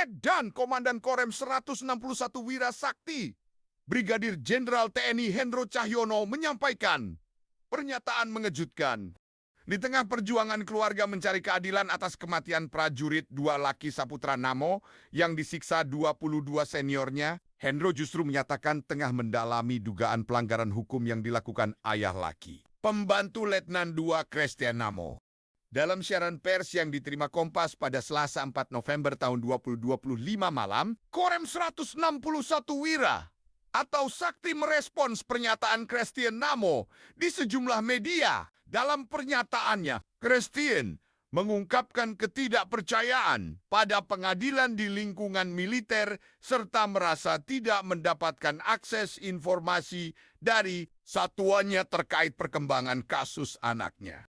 dan Komandan Korem 161 Wira Sakti, Brigadir Jenderal TNI Hendro Cahyono menyampaikan pernyataan mengejutkan. Di tengah perjuangan keluarga mencari keadilan atas kematian prajurit 2 Laki Saputra Namo yang disiksa 22 seniornya, Hendro justru menyatakan tengah mendalami dugaan pelanggaran hukum yang dilakukan ayah Laki, pembantu Letnan 2 Christian Namo. Dalam siaran pers yang diterima Kompas pada Selasa 4 November tahun 2025 malam, Korem 161 Wira atau Sakti merespons pernyataan Christian Namo di sejumlah media. Dalam pernyataannya, Christian mengungkapkan ketidakpercayaan pada pengadilan di lingkungan militer serta merasa tidak mendapatkan akses informasi dari satuannya terkait perkembangan kasus anaknya.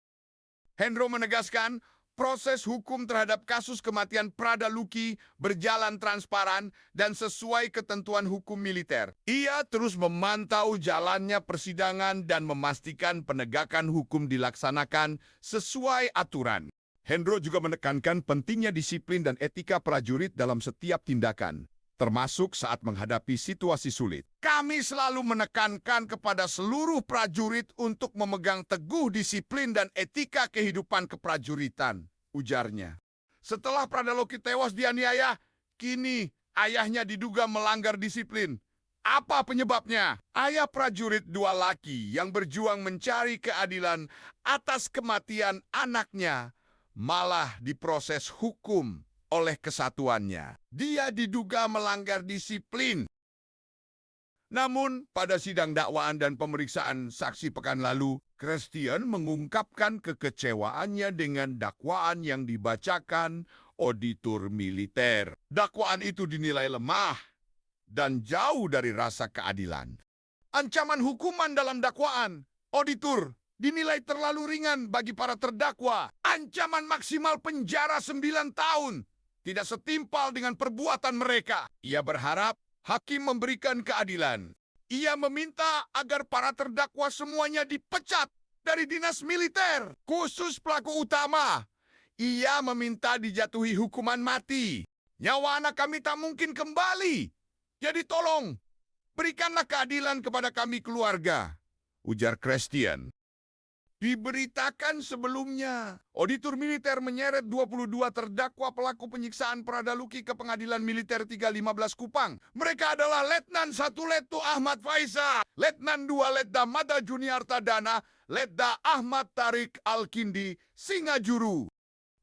Hendro menegaskan, proses hukum terhadap kasus kematian Prada Luki berjalan transparan dan sesuai ketentuan hukum militer. Ia terus memantau jalannya persidangan dan memastikan penegakan hukum dilaksanakan sesuai aturan. Hendro juga menekankan pentingnya disiplin dan etika prajurit dalam setiap tindakan, termasuk saat menghadapi situasi sulit. Kami selalu menekankan kepada seluruh prajurit untuk memegang teguh disiplin dan etika kehidupan keprajuritan, ujarnya. Setelah Prada Luki tewas dianiaya, kini ayahnya diduga melanggar disiplin. Apa penyebabnya? Ayah prajurit 2 Laki yang berjuang mencari keadilan atas kematian anaknya malah diproses hukum oleh kesatuannya. Dia diduga melanggar disiplin. Namun, pada sidang dakwaan dan pemeriksaan saksi pekan lalu, Christian mengungkapkan kekecewaannya dengan dakwaan yang dibacakan auditor militer. Dakwaan itu dinilai lemah dan jauh dari rasa keadilan. Ancaman hukuman dalam dakwaan auditor dinilai terlalu ringan bagi para terdakwa. Ancaman maksimal penjara 9 tahun. Tidak setimpal dengan perbuatan mereka. Ia berharap hakim memberikan keadilan. Ia meminta agar para terdakwa semuanya dipecat dari dinas militer, khusus pelaku utama. Ia meminta dijatuhi hukuman mati. Nyawa anak kami tak mungkin kembali. Jadi tolong, berikanlah keadilan kepada kami keluarga, ujar Christian. Diberitakan sebelumnya, auditor militer menyeret 22 terdakwa pelaku penyiksaan Prada Luki ke Pengadilan Militer 315 Kupang. Mereka adalah Letnan 1 Lettu Ahmad Faisal, Letnan 2 Letda Mada Juniarta Dana, Letda Ahmad Tarik Alkindi, Singajuru,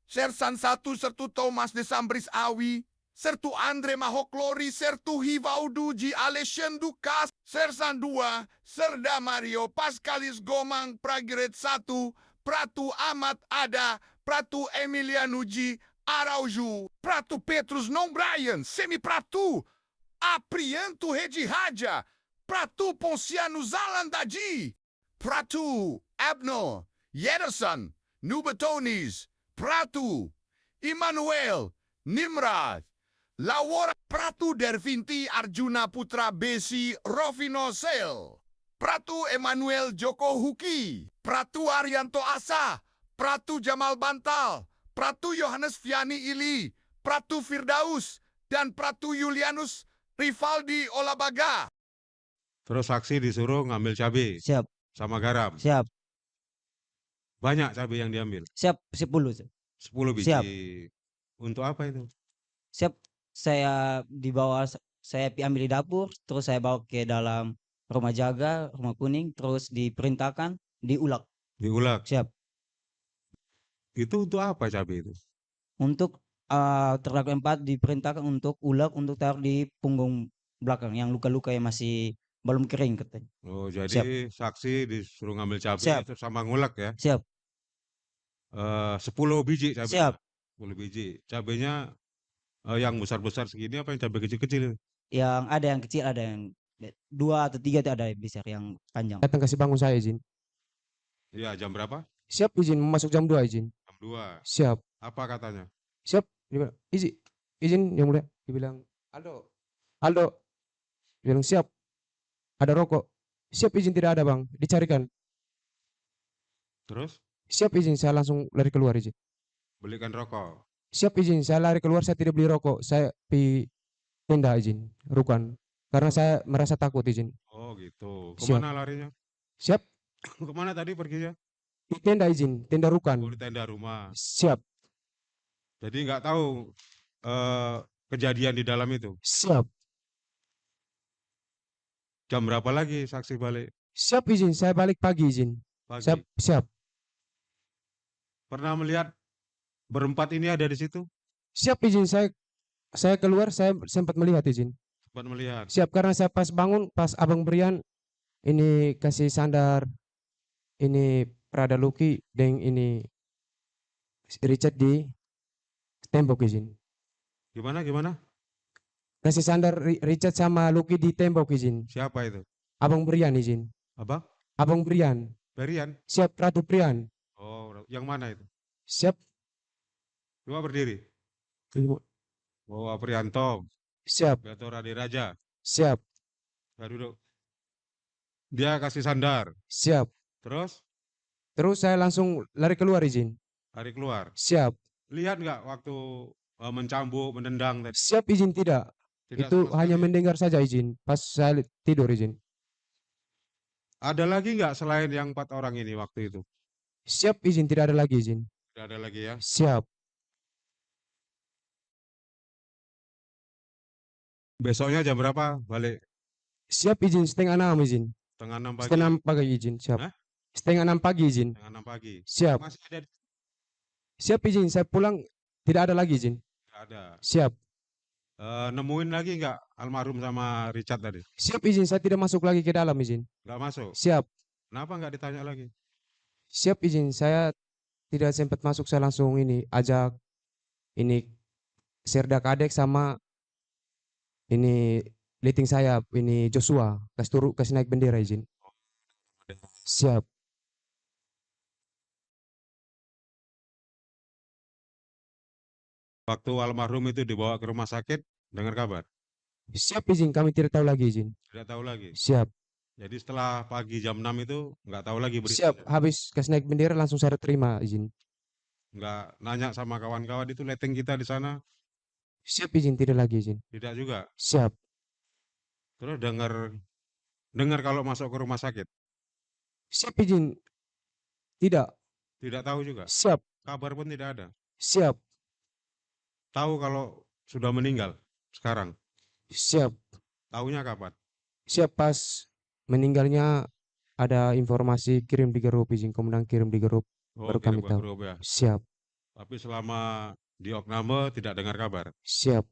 Sersan 1 Sertu Thomas Desambris Awi, Sertu Andre Mahoklori, Sertu Hivaudu Ji Aleshen Dukas, Sersan 2, Serda Mario Pascalis Gomang Pragiret 1, Pratu Ahmad Ada, Pratu Emiliano Ji Araujo, Pratu Petrus Non Brian, Semi Pratu, Aprianto Redi Raja, Pratu Ponciano Zalandaji, Pratu Abno, Yederson, Nubatonis, Pratu, Immanuel, Nimrod, Lawora, Pratu Dervinti Arjuna Putra Besi Rovino Sel, Pratu Emmanuel Joko Huki, Pratu Arianto Asa, Pratu Jamal Bantal, Pratu Yohanes Fiani Ili, Pratu Firdaus, dan Pratu Julianus Rivaldi Olabaga. Terus saksi disuruh ngambil cabai. Siap. Sama garam. Siap. Banyak cabai yang diambil. Siap, 10. 10 biji. Siap. Untuk apa itu? Siap, saya dibawa, saya ambil di dapur, terus saya bawa ke dalam rumah jaga, rumah kuning, terus diperintahkan diulek. Diulek. Siap. Itu untuk apa cabai itu? Untuk terdakwa 4 diperintahkan untuk ulek, untuk taruh di punggung belakang yang luka-luka yang masih belum kering katanya. Oh, jadi Siap. saksi disuruh ngambil cabai Siap. itu sama ngulek ya? Siap. 10 biji cabai. Siap. 10 biji. Cabainya yang besar-besar segini apa yang cabai kecil-kecil? Yang ada yang kecil, ada yang 2 atau 3 itu ada yang besar, yang panjang. Datang kasih bangun saya izin. Iya, jam berapa? Siap izin, masuk jam 2 izin. Jam 2. Siap. Apa katanya? Siap. Dia bilang, izin yang mulia. Dibilang, Aldo. Dia bilang, siap. Ada rokok. Siap izin, tidak ada bang. Dicarikan. Terus? Siap izin, saya langsung lari keluar izin. Belikan rokok. Siap izin, saya lari keluar, saya tidak beli rokok. Saya pi tenda izin, rukan. Karena saya merasa takut izin. Oh gitu. Siap. Kemana larinya? Siap, Kemana tadi perginya? di tenda izin, tenda Oh rukan. di tenda rumah. Siap, Jadi nggak tahu kejadian di dalam itu. siap. Jam berapa lagi saksi balik? Siap izin, saya balik pagi izin. Pagi. Siap, siap. Pernah melihat berempat ini ada di situ? Siap izin, saya keluar, saya sempat melihat izin. Sempat melihat. Siap, karena saya pas bangun, pas Abang Brian ini kasih sandar, ini Prada Lucky, dan ini Richard di tembok izin. Gimana gimana? Kasih sandar Richard sama Lucky di tembok izin. Siapa itu? Abang Brian izin. Abang? Abang Brian. Berian? Siap, Ratu Brian. Oh, yang mana itu? Siap. Coba berdiri. Oh, Aprianto. Siap, Gatot Raja. siap, Nah, duduk. Dia kasih sandar. siap. Terus Terus saya langsung lari keluar izin. lari keluar. Siap. Lihat nggak waktu mencambuk, menendang tadi? Siap izin tidak. Tidak Itu sama hanya sekali. mendengar saja izin. Pas saya tidur izin. Ada lagi nggak selain yang 4 orang ini waktu itu? Siap izin, tidak ada lagi izin. Tidak ada lagi ya. Siap. Besoknya jam berapa balik? Siap izin, setengah 6 izin. Setengah 6 pagi. Setengah 6 pagi izin, siap. Hah? Setengah 6 pagi izin. Setengah 6 pagi. Siap. Masih ada? Siap izin, saya pulang tidak ada lagi izin. Tidak ada. Siap. Nemuin lagi nggak almarhum sama Richard tadi? Siap izin, saya tidak masuk lagi ke dalam izin. Nggak masuk. Siap. Kenapa nggak ditanya lagi? Siap izin, saya tidak sempat masuk, saya langsung ini ajak ini Serda Kadek sama ini liting saya ini Joshua kasih naik bendera izin. Siap. Waktu almarhum itu dibawa ke rumah sakit, dengar kabar? Siap izin, kami tidak tahu lagi izin. Tidak tahu lagi. Siap. Jadi setelah pagi jam 6 itu nggak tahu lagi berita. Siap, habis kasih naik bendera langsung saya terima izin. Nggak nanya sama kawan-kawan itu letting kita di sana? Siap izin, tidak lagi izin. Tidak juga. Siap. Terus dengar kalau masuk ke rumah sakit? Siap izin. Tidak. Tidak tahu juga. Siap. Kabar pun tidak ada. Siap. Tahu kalau sudah meninggal sekarang? Siap. Tahunya kapan? Siap, pas meninggalnya ada informasi kirim di grup izin, komandan kirim di grup. Oh, Baru kirim kami ke tahu. grup ya. Siap. Tapi selama di Okname tidak dengar kabar. Siap.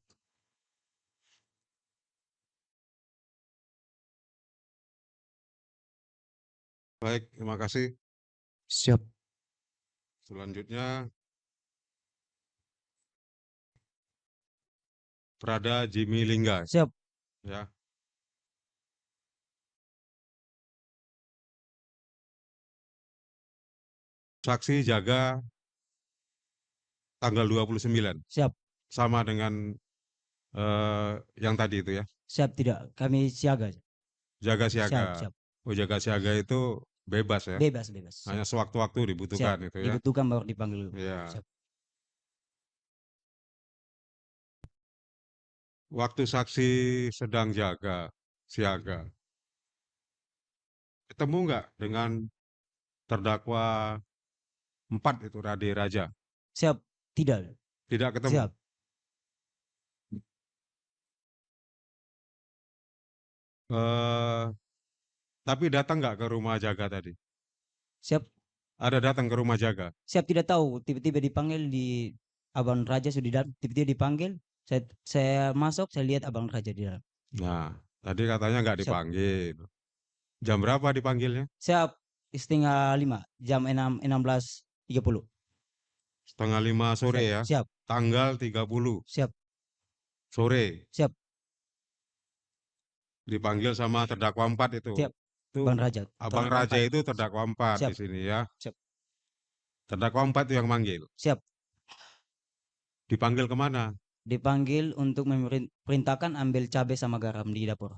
Baik, terima kasih. Siap. Selanjutnya Prada Jimmy Lingga Siap. ya. Saksi jaga tanggal 29 Siap. sama dengan yang tadi itu ya. Siap tidak. Kami siaga. Jaga Siap, siaga. siap. Oh, jaga siaga itu bebas ya. Bebas, bebas. Hanya sewaktu-waktu dibutuhkan Siap. itu ya. Dibutuhkan baru dipanggil. Iya. Siap. Waktu saksi sedang jaga siaga, ketemu nggak dengan terdakwa 4 itu Rade Raja? Siap. Tidak. Tidak ketemu. Siap. Tapi datang nggak ke rumah jaga tadi? Siap. Ada datang ke rumah jaga? Siap, tidak tahu. Tiba-tiba dipanggil di Abang Raja sudah datang. Tiba-tiba dipanggil. Saya masuk, saya lihat Abang Raja di dalam. Nah, tadi katanya nggak Siap. dipanggil. Jam berapa dipanggilnya? Siap. Setengah 5. Jam 16.30. Setengah 5 sore ya? Siap. Tanggal 30 Siap. sore. Siap. Dipanggil sama terdakwa 4 itu. Siap. Itu Abang Raja. Abang Terdakwa Raja 4. itu terdakwa 4 di Siap. sini ya. Siap. Terdakwa 4 itu yang manggil. Siap. Dipanggil kemana? Dipanggil untuk memerintahkan ambil cabai sama garam di dapur.